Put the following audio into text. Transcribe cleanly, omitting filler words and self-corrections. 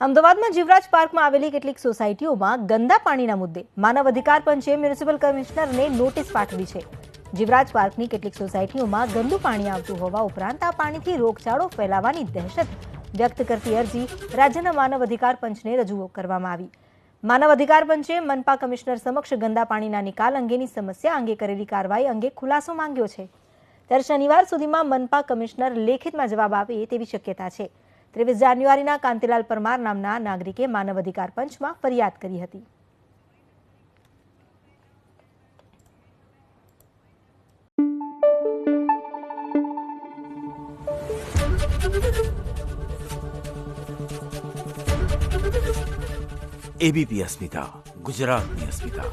અમદાવાદમાં જીવરાજ પાર્કમાં આવેલી કેટલીક સોસાયટીઓમાં ગંદા પાણીના મુદ્દે માનવ અધિકાર પંચે મ્યુનિસિપલ કમિશનરને નોટિસ પાઠવી છે। જીવરાજ પાર્કની કેટલીક સોસાયટીઓમાં ગંદુ પાણી આવતું હોવા ઉપરાંત આ પાણીથી રોગચાળો ફેલાવાની દહેશત વ્યક્ત કરતી અરજી રાજ્યના માનવ અધિકાર પંચને રજૂ કરવામાં આવી। માનવ અધિકાર પંચે મનપા કમિશનર સમક્ષ ગંદા પાણીના નિકાલ અંગેની સમસ્યા અંગે કરેલી કાર્યવાહી અંગે ખુલાસો માંગ્યો છે। ત્યારે શનિવાર સુધીમાં મનપા કમિશનર લેખિતમાં જવાબ આપે તેવી શક્યતા છે। 23 જાન્યુઆરીના કાંતિલાલ પરમાર નામના નાગરિકે માનવ અધિકાર પંચમાં ફરિયાદ કરી હતી। एबीपी अस्मिता, गुजरातनी अस्मिता।